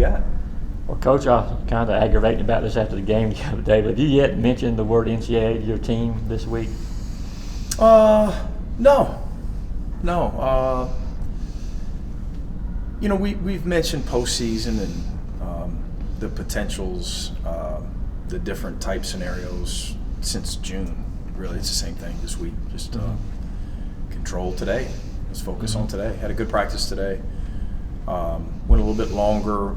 got? Well, Coach, I was kind of aggravating about this after the game the other day, but have you yet mentioned the word NCAA to your team this week? No. We've mentioned postseason and the potentials, the different type scenarios since June. Really, it's the same thing this week. Just control today. Let's focus on today. Had a good practice today. Went a little bit longer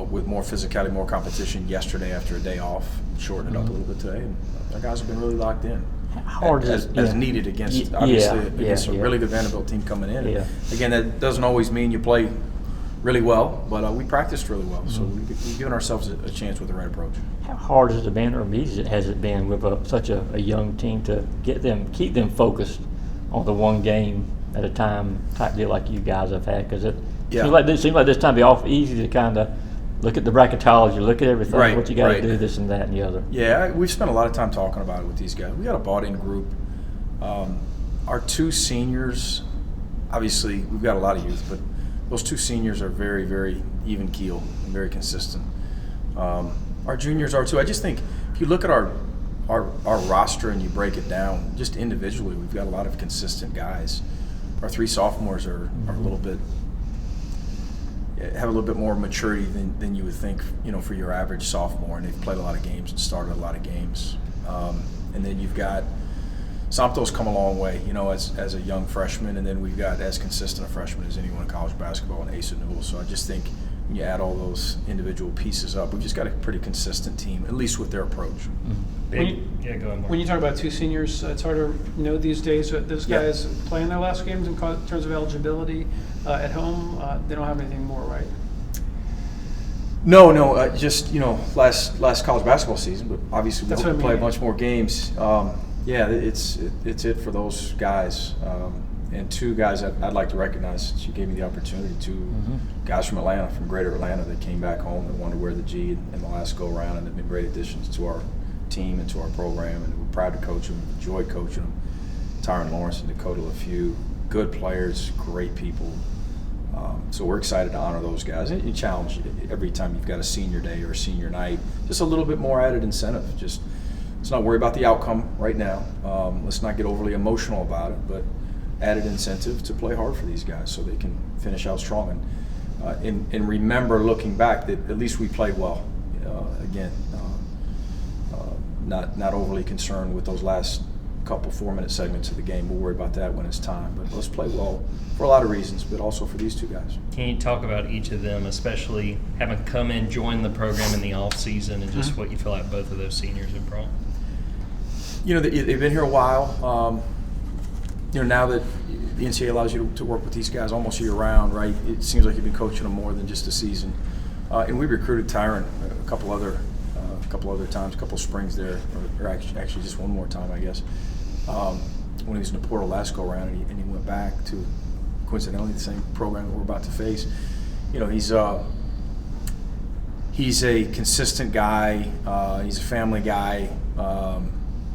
with more physicality, more competition yesterday after a day off. Shortened it up a little bit today. And our guys have been really locked in. How hard as needed against against a really good Vanderbilt team coming in. Yeah. Again, that doesn't always mean you play really well, but we practiced really well. So we've given ourselves a chance with the right approach. How hard has it been, or easy has it been with such a young team to keep them focused on the one game at a time type deal like you guys have had? Because it seems like this time be awful easy to kind of look at the bracketology, look at everything, what you got to do, this and that and the other. Yeah, we've spent a lot of time talking about it with these guys. We got a bought-in group. Our two seniors, obviously, we've got a lot of youth, but those two seniors are very, very even keel and very consistent. Our juniors are too. I just think if you look at our roster and you break it down, just individually, we've got a lot of consistent guys. Our three sophomores are a little bit have a little bit more maturity than you would think, for your average sophomore, and they've played a lot of games and started a lot of games. And then you've got Somto's come a long way, as a young freshman, and then we've got as consistent a freshman as anyone in college basketball, and Asa Newell. So I just think when you add all those individual pieces up, we've just got a pretty consistent team, at least with their approach. Go ahead, Mark. When you talk about two seniors, it's hard to these days. Those guys playing their last games in terms of eligibility at home. They don't have anything more, right? No. Just last college basketball season, but obviously we hope to play a bunch more games. It's it for those guys. And two guys I'd like to recognize, since you gave me the opportunity. Two guys from Atlanta, from Greater Atlanta, that came back home and wanted to wear the G in the last go around, and they've been great additions to our team and to our program, and we're proud to coach them, enjoy coaching them. Tyron Lawrence and Dakota LaFew, good players, great people. So we're excited to honor those guys. And you challenge every time you've got a senior day or a senior night, just a little bit more added incentive. Just let's not worry about the outcome right now. Let's not get overly emotional about it, but added incentive to play hard for these guys so they can finish out strong. And remember, looking back, that at least we played well. Again, not overly concerned with those last couple 4-minute segments of the game. We'll worry about that when it's time. But let's play well for a lot of reasons, but also for these two guys. Can you talk about each of them, especially having come in, joined the program in the off season, and just what you feel like both of those seniors have brought? They've been here a while. Now that the NCAA allows you to work with these guys almost year-round, right? It seems like you've been coaching them more than just a season. And we recruited Tyron a couple other times, a couple springs there, or actually just one more time, I guess, when he was in the portal last go-around, and he went back to, coincidentally, the same program that we're about to face. He's a consistent guy. He's a family guy.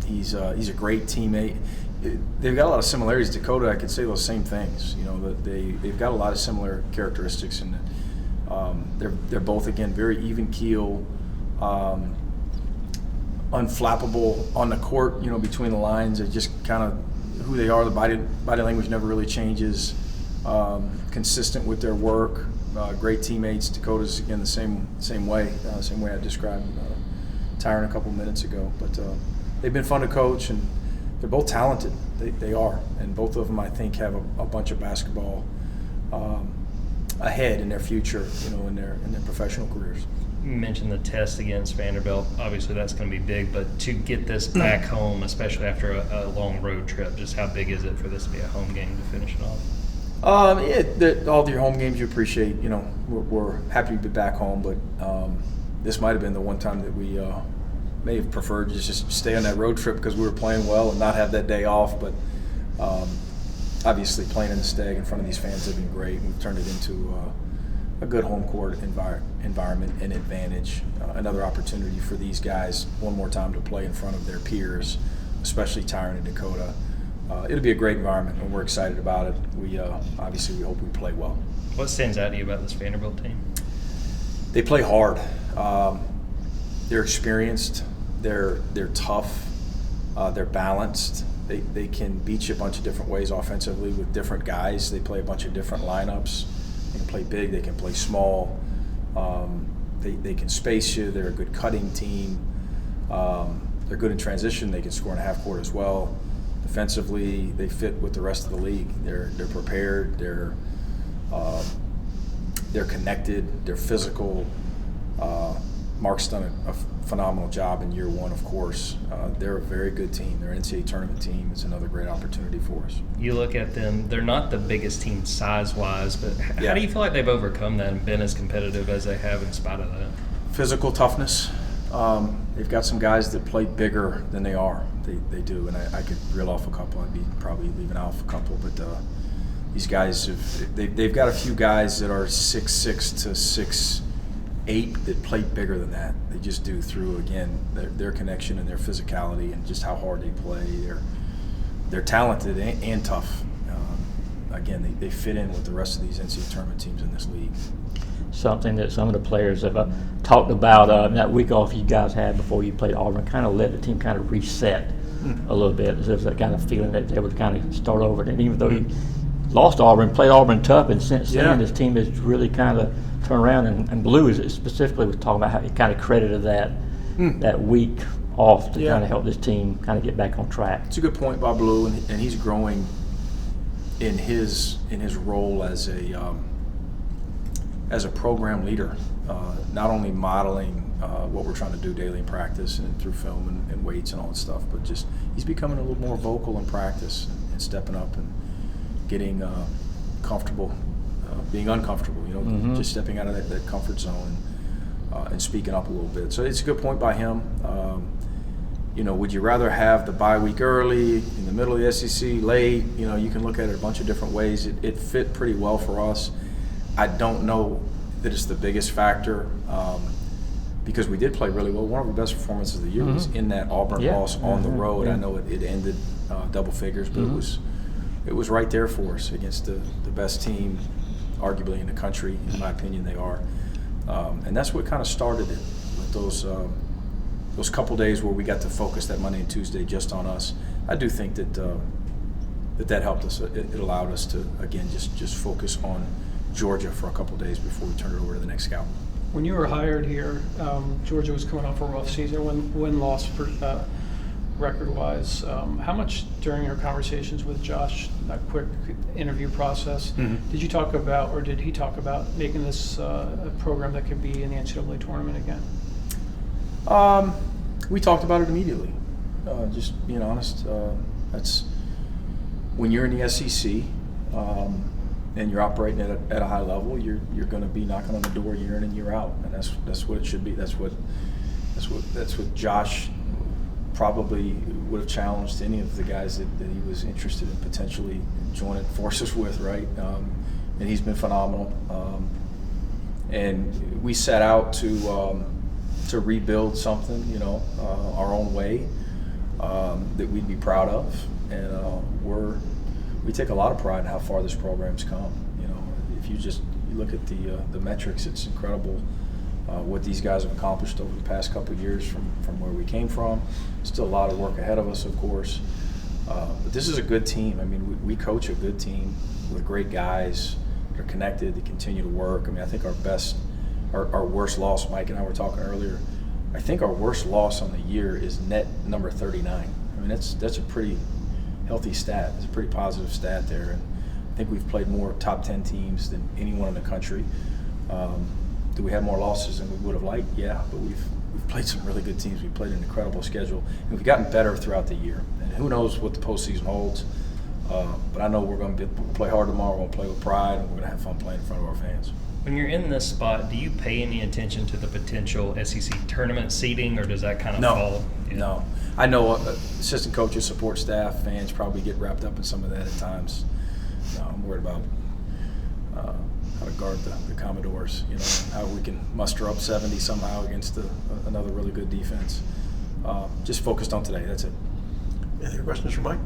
He's a great teammate. They've got a lot of similarities. Dakota, I could say those same things. They've got a lot of similar characteristics, and they're both, again, very even keel, unflappable on the court. Between the lines, they just kind of who they are. The body language never really changes. Consistent with their work. Great teammates. Dakota's, again, the same way I described Tyron a couple minutes ago. But they've been fun to coach, and they're both talented. They are, and both of them, I think, have a bunch of basketball ahead in their future, in their professional careers. You mentioned the test against Vanderbilt. Obviously, that's going to be big, but to get this back home, especially after a long road trip, just how big is it for this to be a home game to finish it off? All of your home games you appreciate. We're happy to be back home, but this might have been the one time that we may have preferred to just stay on that road trip because we were playing well and not have that day off. But obviously, playing in the Stag in front of these fans has been great. We've turned it into a good home court environment and advantage. Another opportunity for these guys one more time to play in front of their peers, especially Tyron and Dakota. It'll be a great environment, and we're excited about it. We hope we play well. What stands out to you about this Vanderbilt team? They play hard. They're experienced. They're tough. They're balanced. They can beat you a bunch of different ways offensively with different guys. They play a bunch of different lineups. They can play big. They can play small. They can space you. They're a good cutting team. They're good in transition. They can score in a half court as well. Defensively, they fit with the rest of the league. They're prepared. They're connected. They're physical. Mark's done a phenomenal job in year one, of course. They're a very good team. Their NCAA Tournament team is another great opportunity for us. You look at them, they're not the biggest team size-wise, but how do you feel like they've overcome that and been as competitive as they have in spite of that? Physical toughness. They've got some guys that play bigger than they are. They do, and I could reel off a couple. I'd be probably leaving off a couple, but these guys they've got a few guys that are 6'6" to 6'8" that play bigger than that. They just do through, again, their connection and their physicality and just how hard they play. They're talented and tough. Again, they fit in with the rest of these NCAA tournament teams in this league. Something that some of the players have talked about that week off you guys had before you played Auburn, kind of let the team kind of reset a little bit. There's that kind of feeling that they would kind of start over. And even though you lost Auburn, played Auburn tough, and since then this team has really kind of turned around. And Blue is specifically was talking about how he kind of credited that week off to kind of help this team kind of get back on track. It's a good point by Blue, and he's growing in his role as a program leader, not only modeling what we're trying to do daily in practice and through film and weights and all that stuff, but just he's becoming a little more vocal in practice and stepping up and getting comfortable, being uncomfortable, just stepping out of that comfort zone and speaking up a little bit. So it's a good point by him. Would you rather have the bye week early, in the middle of the SEC, late? You can look at it a bunch of different ways. It fit pretty well for us. I don't know that it's the biggest factor because we did play really well. One of our best performances of the year was in that Auburn loss on the road. I know it ended double figures, but it was right there for us against the best team, arguably in the country. In my opinion, they are, and that's what kind of started it with those couple days where we got to focus that Monday and Tuesday just on us. I do think that helped us. It allowed us to again just focus on Georgia for a couple of days before we turned it over to the next scout. When you were hired here, Georgia was coming off a rough season, win-loss record-wise. How much during your conversations with Josh, that quick interview process, did you talk about, or did he talk about making this a program that could be in the NCAA tournament again? We talked about it immediately. Just being honest, that's when you're in the SEC. And you're operating at a high level, you're going to be knocking on the door year in and year out, and that's what it should be. That's what Josh probably would have challenged any of the guys that he was interested in potentially joining forces with, right? And he's been phenomenal. And we set out to rebuild something, our own way that we'd be proud of, and we take a lot of pride in how far this program's come. If you look at the metrics, it's incredible what these guys have accomplished over the past couple of years from where we came from. Still a lot of work ahead of us, of course. But this is a good team. I mean, we coach a good team with great guys. They're connected. They continue to work. I mean, I think our worst loss, Mike and I were talking earlier, I think our worst loss on the year is net number 39. I mean, that's a pretty healthy stat. It's a pretty positive stat there, and I think we've played more top 10 teams than anyone in the country. Do we have more losses than we would have liked? Yeah, but we've played some really good teams. We've played an incredible schedule, and we've gotten better throughout the year. And who knows what the postseason holds? But I know we're going to play hard tomorrow. We're going to play with pride, and we're going to have fun playing in front of our fans. When you're in this spot, do you pay any attention to the potential SEC tournament seeding, or does that kind of fall? No. I know assistant coaches, support staff, fans probably get wrapped up in some of that at times. No, I'm worried about how to guard the Commodores, how we can muster up 70 somehow against another really good defense. Just focused on today, that's it. Any other questions for Mike?